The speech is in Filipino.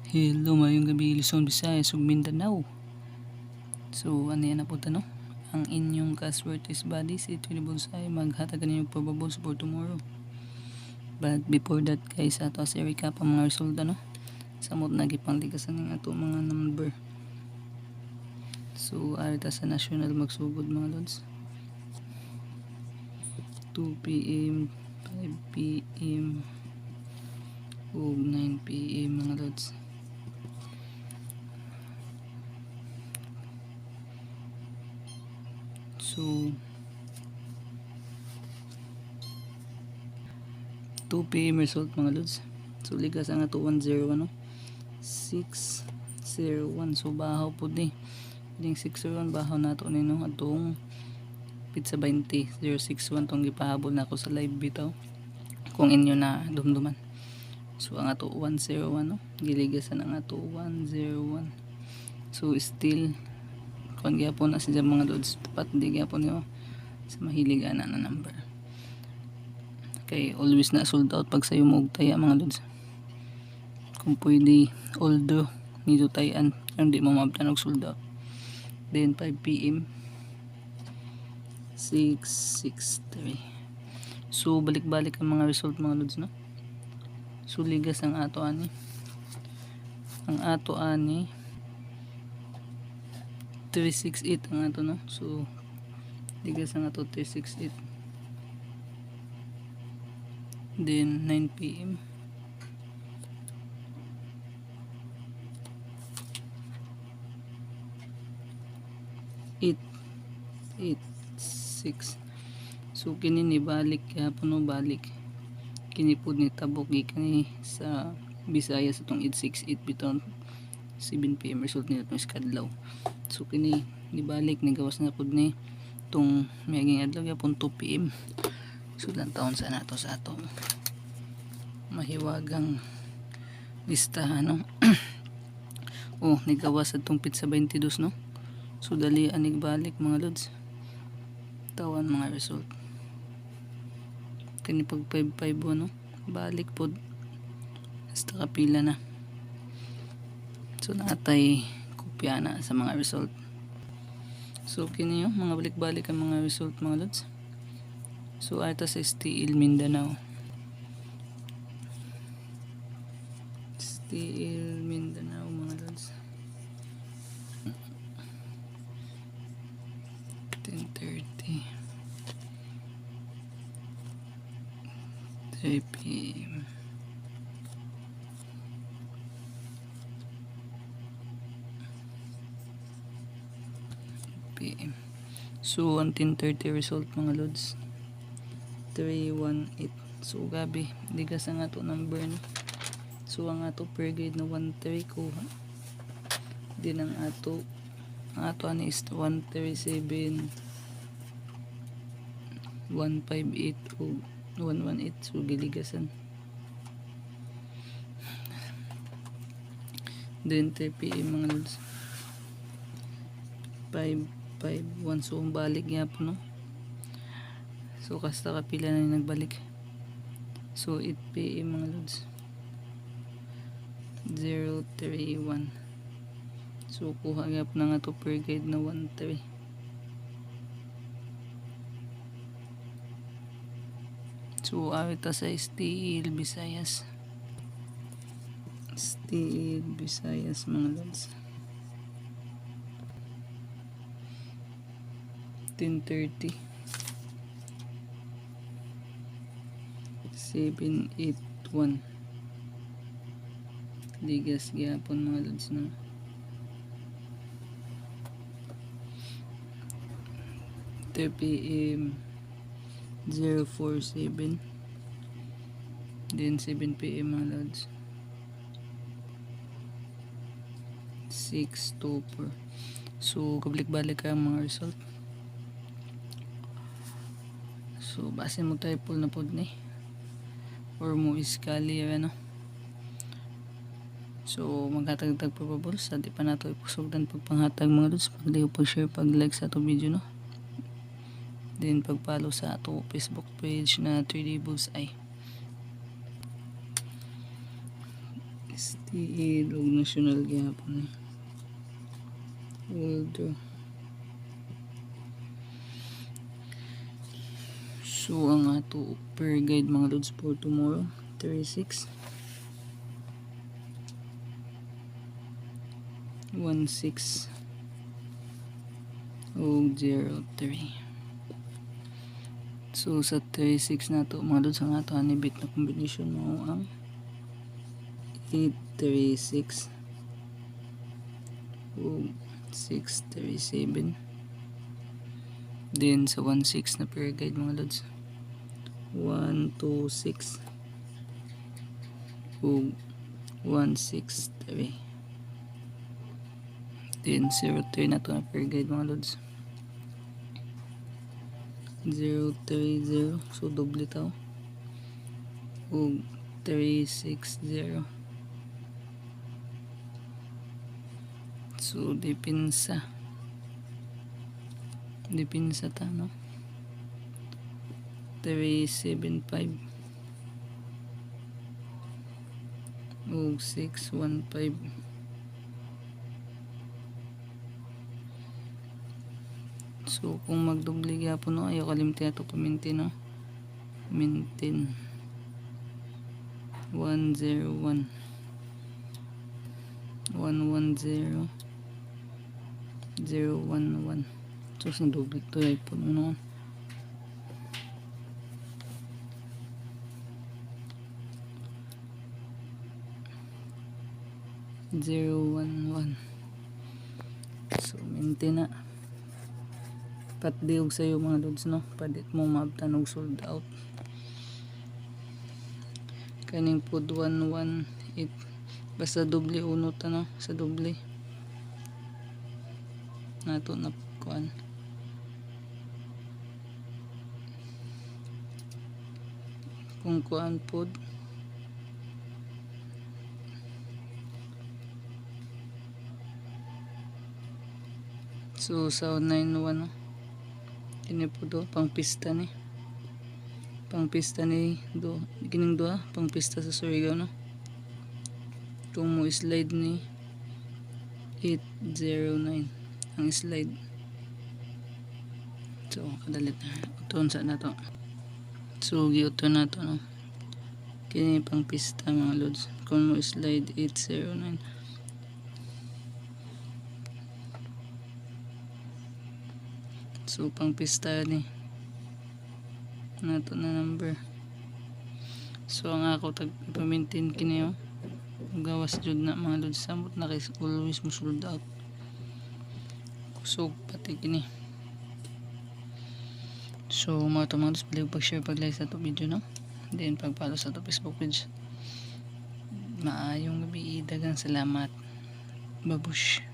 Hello, mayong gabi Luzon, Visayas ug Mindanao. So, ano yan na po no? Ang inyong password is body si Tony Bonsai. Maghatag ninyo probables for tomorrow. But before that guys, ato sa recap ang mga resulta no? Samot nagipangtigasan ng ato mga number. So, arita sa national magsugod mga lods. 2 PM, 5 PM, ug 9 PM mga lods. So 2 PM result mga lods. So ligas ang ato 101 no? 601. So bahaw po ni. Ding 601 bahaw nato ni no atong pizza 20 061 tong gipahabol na ako sa live bitaw. Kung inyo na dumduman. So ang ato 101 no. Giligasan ang ato 101. So still kung gyapon na siya mga lods, tapat di gyapon yo sa mahilig ana na number. Okay, always na sold out pag sayo mo og taya mga lods. Kung pwede although nito tayan hindi mo mabtan og sold out. Then 5 PM 663. So balik-balik ang mga result mga lods no. So ligas ang ato ani. Ang ato ani 368 ang ato no. So ligas ang ato 368. Then 9 PM 886. So kini ni balik gyapon no, balik kini pud ni tabok gikan sa Bisaya sa tong 868 biton 7 PM result nila tong kadlaw. So kini nibalik ni gawas na pud ni tong miyaging adlaw gyapon 2 PM. So lang taon sa nato sa atong mahiwagang listahan no. Oh, nigawas sa tong pizza 22 no. So dali anig balik mga lods. Tawan mga result. Kani pag 551 no. Balik pod. Hasta kapila na. So natay kopya na sa mga result. So kini yung mga balik-balik ang mga result mga lods. So ata sa STL Mindanao. STL Mindanao mga lods. 10:30 3 PM PM. So 10:30 result mga lods 318. So gabi ligas ang ato number no. So ang ato per grade na 13 kuha. Din ang ato ani is 137 158 o 118. So giligasan. Then 3 PM mga lods 551. So balik gyapon no. So kasta kapila na nagbalik. So 8 PM mga lods 031. So kuha gyapon na nga to per guide na 13. So awita sa STL Visayas. STL Visayas mga lods 10:30 781. Ligas gyapon mga lods no. PM 047. Then 7 PM mga lods 624. So kabalik-balik ang mga result. So base mo tayo full na pod ni or mo iskali ano. So maghatag-tag probables sa di pa nato ipusugdan pagpanghatag mga lods. Pag-like, pag-share, pag-like sa ato video no. Then pag-follow sa ato Facebook page na 3D Bullseye. tiid og national gyapon ni. Older. So ang ato per guide mga lods for tomorrow 36 16 og 03. So sa 36 na to mga lods, ang ato hanibit na combination mo ang 836 o 637. Then sa 16 na per guide mga lods, 126 o 163. Then 03 na to na per guide mga lods, 030, so doble tao, o 360. So depensa ta no, 375 o 615. So kung magdoble gyapon no, ayaw kalimti ato paminti no, maintain 101 110 011. So sa doble to ay po no, 011. So maintain na patdiog sa'yo mga lods no, padit mo maabtan og sold out. Kaning pod 118, basta doble uno ta no, sa doble nato na kuan. Kung kuan pod so sa 91 no, kini po do pang pista ni do kining do pang pista sa Surigao no. Kung mo slide ni 809 ang slide, so kadalit na uton sa nato, so giuton nato no, kini pang pista mga lods. Kung mo slide 809, so pang pista ni nato na number. So ang ako tag ipamintin kini oh, gawas jud na mga lods, samot na kay always mo sold out. So pati kini, so mga lods, pwede pag-share, pag-like sa to video no, then pag-follow sa to Facebook page. Maayong gabi, dagang salamat, babush.